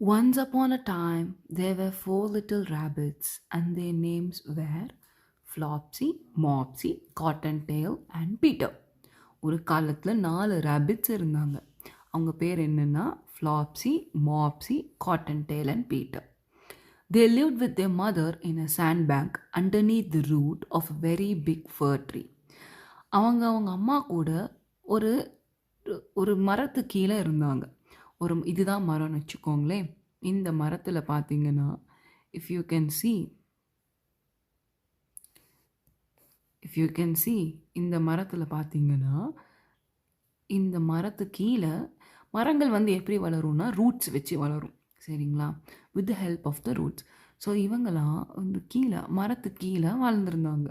Once upon a time, there were four little rabbits, and their names were Flopsy, Mopsy, Cottontail and Peter. ஒரு காலத்தில் 4 rabbits இருந்தாங்க. அவங்க பேர் என்னன்னா Flopsy, Mopsy, Cottontail and Peter. They lived with their mother in a sandbank underneath the root of a very big fir tree. அவங்க அவங்க அம்மா கூட ஒரு ஒரு மரத்து கீழே இருந்தாங்க. இதுதான் மரம்னு வச்சுக்கோங்களேன். இந்த மரத்தில் பார்த்தீங்கன்னா இஃப் யூ கேன் see இந்த மரத்தில் பார்த்தீங்கன்னா இந்த மரத்து கீழே மரங்கள் வந்து எப்படி வளரும்னா ரூட்ஸ் வச்சு வளரும், சரிங்களா, with the help of the roots. So இவங்களாம் வந்து கீழே மரத்து கீழே வாழ்ந்துருந்தாங்க.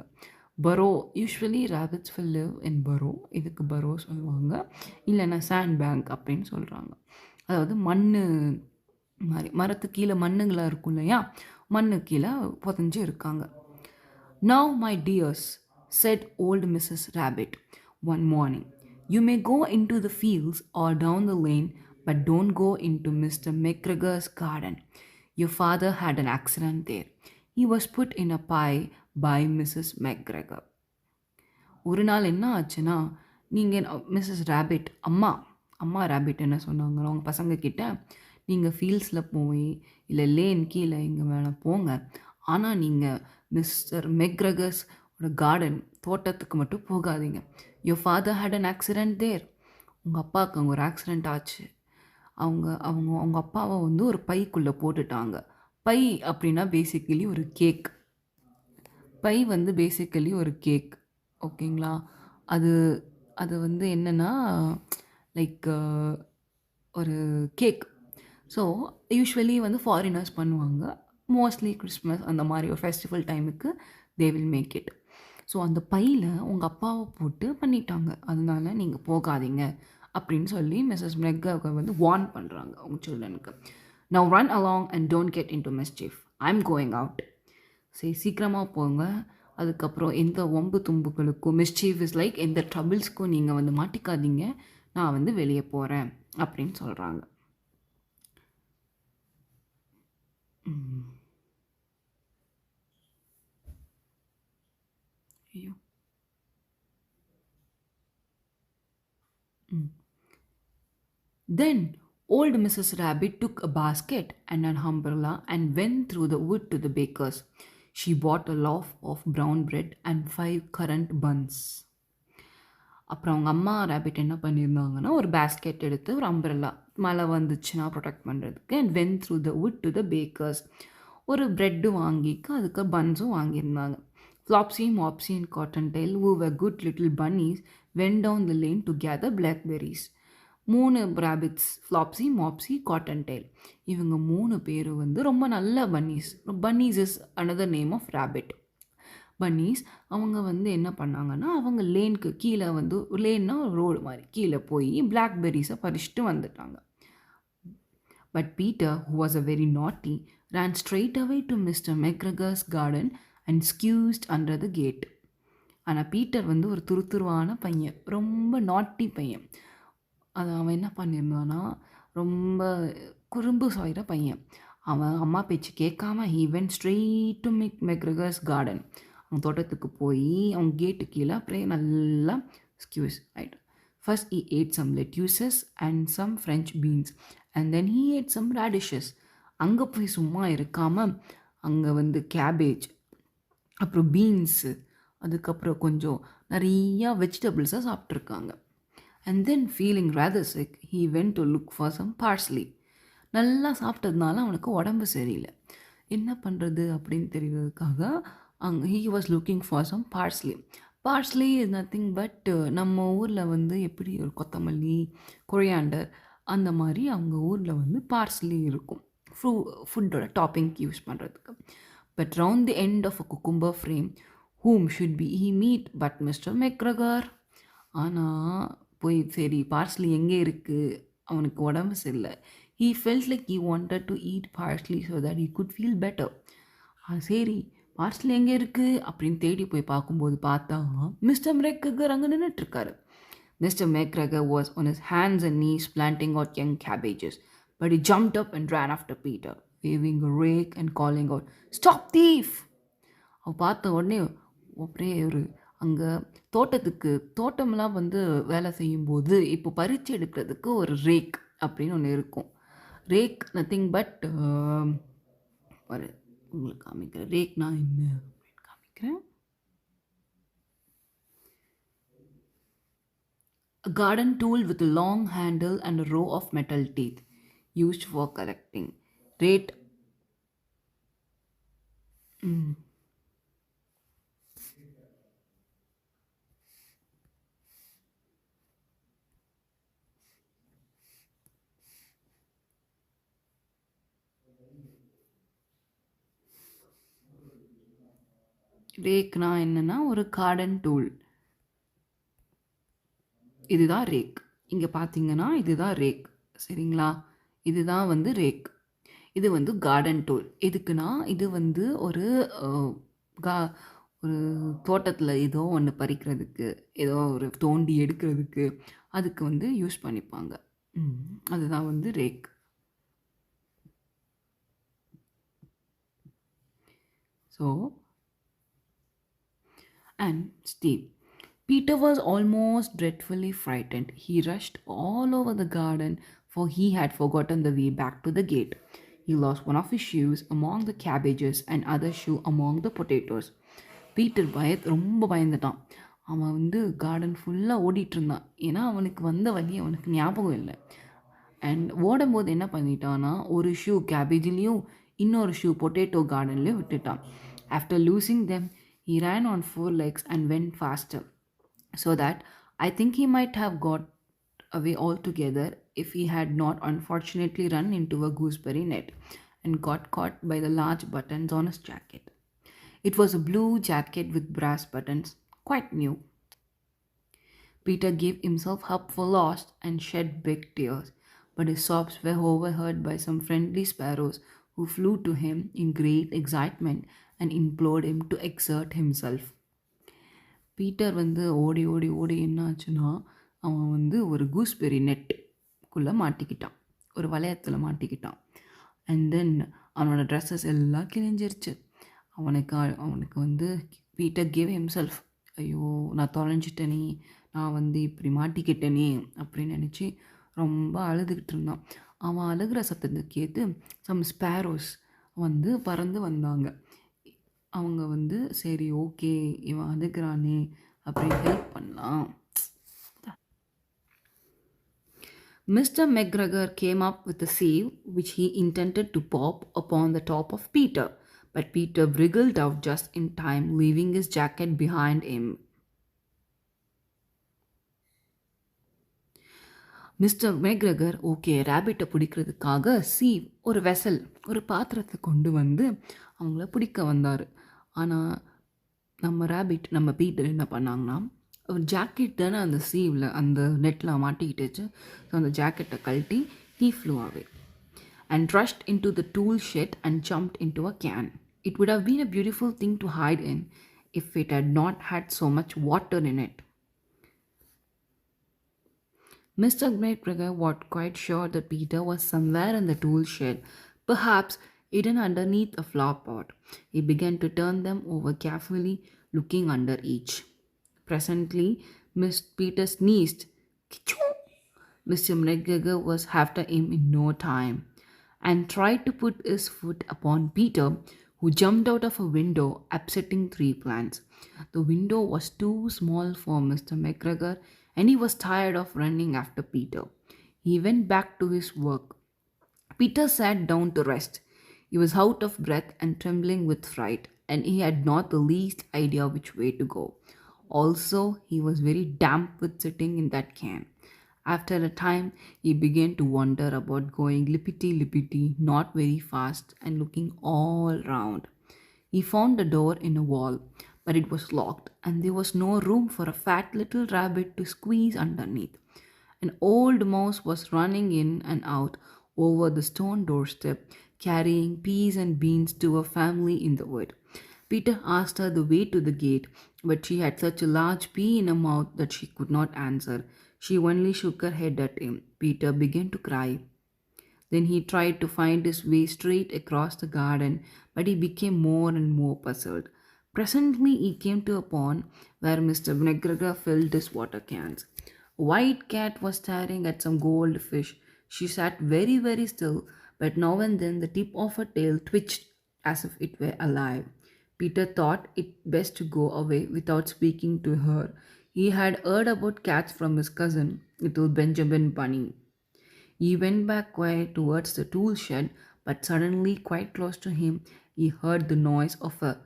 Burrow, usually rabbits will live in burrow, இதுக்கு பரோ சொல்லுவாங்க, இல்லைன்னா சாண்ட் பேங்க் அப்படின்னு சொல்கிறாங்க. அதாவது மண் மாதிரி மரத்து கீழே மண்ணுங்களாக இருக்கும் இல்லையா, மண்ணு கீழே புதஞ்சு இருக்காங்க. Now my dears, said old Mrs. Rabbit one morning, you may go into the fields or down the lane, but don't go into Mr. McGregor's garden. Your father had an accident there. He was put in a pie by Mrs. McGregor. ஒரு நாள் என்ன ஆச்சுன்னா, நீங்கள் Mrs rapid அம்மா rapid என்ன சொன்னாங்க அவங்க பசங்க கிட்ட, நீங்கள் ஃபீல்ட்ஸில் போய் இல்லை லேன் கீழே இங்கே வேணால் போங்க, ஆனால் நீங்கள் மிஸ்டர் மெக்ரகர்ஸ் கார்டன் தோட்டத்துக்கு மட்டும் போகாதீங்க. Your father had an accident there. உங்கள் அப்பாவுக்கு அங்கே ஒரு ஆக்சிடெண்ட் ஆச்சு. அவங்க அப்பாவை வந்து ஒரு பைக்குள்ளே போட்டுட்டாங்க. பை அப்படின்னா பேசிக்கலி ஒரு கேக். பை வந்து பேசிக்கலி ஒரு கேக், ஓகேங்களா. அது அது வந்து என்னென்னா லைக் ஒரு கேக். ஸோ யூஸ்வலி வந்து ஃபாரினர்ஸ் பண்ணுவாங்க, மோஸ்ட்லி கிறிஸ்மஸ் அந்த மாதிரி ஒரு ஃபெஸ்டிவல் டைமுக்கு they will make it. So அந்த பையில் உங்கள் அப்பாவை போட்டு பண்ணிட்டாங்க, அதனால நீங்கள் போகாதீங்க அப்படின்னு சொல்லி மிஸ்ஸஸ் மெக்கர் வந்து வார்ன் பண்ணுறாங்க உங்கள் சில்ட்ரனுக்கு. Now run along and don't get into mischief, I am going out. சரி சீக்கிரமாக போங்க, அதுக்கப்புறம் எந்த ஒம்பு தும்புகளுக்கும் மிஸ்சீஃப் இஸ் லைக் எந்த ட்ரபிள்ஸ்க்கும் நீங்கள் வந்து மாட்டிக்காதீங்க, நான் வந்து வெளியே போகிறேன் அப்படின்னு சொல்கிறாங்க. ஐயோ. Then old Mrs. Rabbit took a basket and an umbrella and went through the wood to the baker's. She bought a loaf of brown bread and 5 currant buns. அப்புறம் அவங்க அம்மா ரேபிட் என்ன பண்ணியிருந்தாங்கன்னா, ஒரு பேஸ்கெட் எடுத்து ஒரு அம்பரெல்லா மழை வந்துச்சுன்னா ப்ரொடெக்ட் பண்ணுறதுக்கு, and went through the wood to the bakers, ஒரு ப்ரெட்டு வாங்கிக்கு அதுக்கு பன்ஸும் வாங்கியிருந்தாங்க. Flopsy, Mopsy and Cottontail, who were good little bunnies, went down the lane to gather blackberries. 3 rabbits, ஃப்ளாப்ஸி, Mopsy, காட்டன்டெயில், இவங்க 3 பேர் வந்து ரொம்ப நல்ல bunnies. Bunnies is another name of rabbit. Bunnies அவங்க வந்து என்ன பண்ணாங்கன்னா, அவங்க லேனுக்கு கீழே வந்து லேன்னா ரோடு மாதிரி கீழே போய் பிளாக்பெர்ரிஸை பறிச்சுட்டு வந்துட்டாங்க. But Peter, who was a very naughty, ran straight away to Mr. McGregor's garden and squeezed under the gate. ஆனால் பீட்டர் வந்து ஒரு துருதுருவான பையன், ரொம்ப நாட்டி பையன். அது அவன் என்ன பண்ணியிருந்தான்னா, ரொம்ப குறும்பு சாயிற பையன். அவன் அம்மா பேச்சு கேட்காம he went straight to McGregor's garden. அவன் தோட்டத்துக்கு போய் அவன் கேட்டு கீழே அப்படியே நல்லா ஸ்கியூஸ் ஆகிட்டு. First he ate some lettuces and some French beans and then he ate some radishes. அங்கே போய் சும்மா இருக்காமல் அங்கே வந்து கேபேஜ், அப்புறம் பீன்ஸு, அதுக்கப்புறம் கொஞ்சம் நிறையா வெஜிடபிள்ஸை சாப்பிட்ருக்காங்க. And then feeling rather sick, he went to look for some parsley. நல்லா சாப்பிட்டதுனால அவனுக்கு உடம்பு சரியில்லை. என்ன பண்ணுறது அப்படின்னு தெரிகிறதுக்காக he was looking for some parsley. Parsley is nothing but நம்ம ஊரில் வந்து எப்படி ஒரு கொத்தமல்லி, கொரியாண்டர் அந்த மாதிரி அவங்க ஊரில் வந்து பார்ஸ்லி இருக்கும் ஃபுட்டோட டாப்பிங்க்கு யூஸ் பண்ணுறதுக்கு. But round the end of a cucumber frame, whom should be he meet but Mr. McGregor. ஆனால் போய் சரி பார்ஸ்லி எங்கே இருக்குது, அவனுக்கு உடம்பு சரியில்லை. He felt like he wanted to eat parsley so that he could feel better. சரி parsley எங்கே இருக்குது அப்படின்னு தேடி போய் பார்க்கும்போது பார்த்தா மிஸ்டர் McGregor அங்கே நின்றுட்டுருக்காரு. Mr. McGregor was on his hands and knees planting out young cabbages. but he jumped up and ran after Peter, waving a rake and calling out, "Stop, thief!" அவ பார்த்த உடனே அப்படியே ஒரு அங்கே தோட்டமெல்லாம் வந்து வேலை செய்யும்போது இப்போ பறித்து எடுக்கிறதுக்கு ஒரு ரேக் அப்படின்னு ஒன்று இருக்கும். ரேக் நத்திங் பட் ஒரு உங்களுக்கு காமிக்கிறேன் ரேக்னா என்ன அப்படின்னு காமிக்கிறேன். A garden tool with a long handle and a row of metal teeth used for collecting. Rate. ரேக்னா என்னன்னா ஒரு கார்டன் டூல். இதுதான் ரேக். இங்கே பார்த்தீங்கன்னா இதுதான் ரேக், சரிங்களா? இதுதான் வந்து ரேக். இது வந்து கார்டன் டூல். எதுக்குன்னா இது வந்து ஒரு ஒரு தோட்டத்தில் ஏதோ ஒன்று பறிக்கிறதுக்கு, ஏதோ ஒரு தோண்டி எடுக்கிறதுக்கு அதுக்கு வந்து யூஸ் பண்ணிப்பாங்க. அதுதான் வந்து rack. So and Steve. Peter was almost dreadfully frightened. He rushed all over the garden, for he had forgotten the way back to the gate. He lost one of his shoes among the cabbages and other shoe among the potatoes. Peter ரொம்ப பயந்துட்டான். அவன் வந்து garden ஃபுல்லாக ஓடிட்டு இருந்தான். ஏன்னா அவனுக்கு வந்த வழி அவனுக்கு ஞாபகம் இல்லை. அண்ட் ஓடும்போது என்ன பண்ணிட்டான்னா ஒரு ஷூ கேபேஜ்லேயும் இன்னொரு ஷூ பொட்டேட்டோ கார்டன்லேயும் விட்டுட்டான். After losing them he ran on 4 legs and went faster, so that I think he might have got away altogether if he had not unfortunately run into a gooseberry net and got caught by the large buttons on his jacket. It was a blue jacket with brass buttons, quite new. Peter gave himself up for lost and shed big tears, but his sobs were overheard by some friendly sparrows who flew to him in great excitement and implored him to exert himself. Peter வந்து ஓடி ஓடி ஓடி என்ன ஆச்சுன்னா அவன் வந்து ஒரு gooseberry நெட்டுக்குள்ளே மாட்டிக்கிட்டான், ஒரு வளையத்தில் மாட்டிக்கிட்டான். அண்ட் தென் அவனோட ட்ரெஸ்ஸஸ் எல்லாம் கிழிஞ்சிருச்சு. அவனுக்கு வந்து பீட்டர் கேவ் ஹிம்செல்ஃப், ஐயோ நான் தொலைஞ்சிட்டேனே, நான் வந்து இப்படி மாட்டிக்கிட்டேனே அப்படின்னு நினச்சி ரொம்ப அழுதுகிட்டு இருந்தான். அவன் அழுகிற சத்தத்தை கேட்டு சம் ஸ்பேரோஸ் வந்து பறந்து வந்தாங்க. அவங்க வந்து சரி ஓகே இவன் அழுகிறானே அப்படின்னு ஹெல்ப் பண்ணலாம். Mr. McGregor came up with a sieve which he intended to pop upon the top of Peter, but Peter wriggled out just in time, leaving his jacket behind him. Mister McGregor okay ரேபிட்டை பிடிக்கிறதுக்காக ஒரு vessel ஒரு பாத்திரத்தை கொண்டு வந்து அவங்கள பிடிக்க வந்தார். ஆனால் நம்ம பீட்டர் என்ன பண்ணாங்கன்னா ஒரு ஜாக்கெட் தானே அந்த சீவில் அந்த நெட்டில் மாட்டிக்கிட்டுச்சு. ஸோ அந்த ஜாக்கெட்டை கழட்டி he flew away and rushed into the tool shed and jumped into a can. It would have been a beautiful thing to hide in if it had not had so much water in it. Mr. McGregor was quite sure that Peter was somewhere in the tool shed, perhaps hidden underneath a flower pot. He began to turn them over carefully, looking under each. Presently, Miss Peter sneezed. Kichoo! Mr. McGregor was after him in no time, and tried to put his foot upon Peter, who jumped out of a window, upsetting 3 plants. The window was too small for Mr. McGregor, and he was tired of running after Peter. He went back to his work. Peter sat down to rest. He was out of breath and trembling with fright, and he had not the least idea which way to go. Also, he was very damp with sitting in that can. After a time, he began to wander about, going lippity-lippity, not very fast, and looking all round. He found a door in a wall, but it was locked, and there was no room for a fat little rabbit to squeeze underneath. An old mouse was running in and out over the stone doorstep, carrying peas and beans to a family in the wood. Peter asked her the way to the gate, but she had such a large pea in her mouth that she could not answer. She only shook her head at him. Peter began to cry. Then he tried to find his way straight across the garden, but he became more and more puzzled. Presently, he came to a pond where Mr. McGregor filled his water cans. A white cat was staring at some goldfish. She sat very, very still, but now and then the tip of her tail twitched as if it were alive. Peter thought it best to go away without speaking to her. He had heard about cats from his cousin, little Benjamin Bunny. He went back quiet towards the tool shed, but suddenly, quite close to him, he heard the noise of a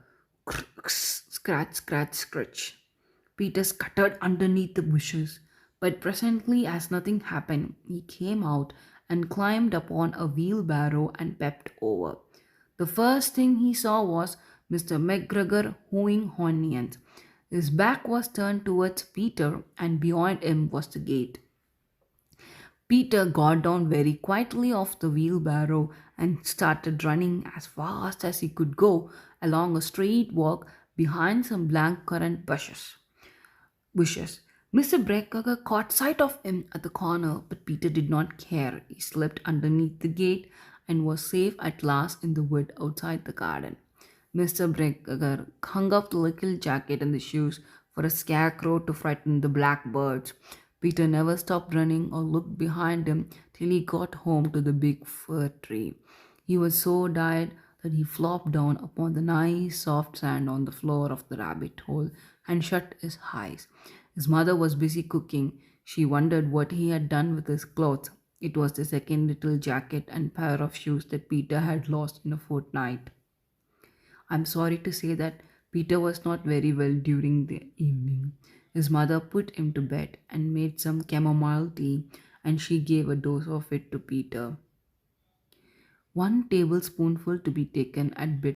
scratch, scratch, scratch. Peter scuttered underneath the bushes, but presently, as nothing happened, he came out and climbed upon a wheelbarrow and peeped over. The first thing he saw was Mr. McGregor hoeing onions. His back was turned towards Peter, and behind him was the gate. Peter got down very quietly off the wheelbarrow and started running as fast as he could go along a straight walk behind some black currant bushes. Mr. Breakager caught sight of him at the corner, but Peter did not care. He slipped underneath the gate and was safe at last in the wood outside the garden. Mr. Breakager hung up the little jacket and the shoes for a scarecrow to frighten the blackbirds. Peter never stopped running or looked behind him till he got home to the big fir tree. He was so tired that he flopped down upon the nice soft sand on the floor of the rabbit hole and shut his eyes. His mother was busy cooking. She wondered what he had done with his clothes. It was the second little jacket and pair of shoes that Peter had lost in a fortnight. I'm sorry to say that Peter was not very well during the evening. His mother put him to bed and made some chamomile tea, and she gave a dose of it to Peter. 1 tablespoonful to be taken at bedtime.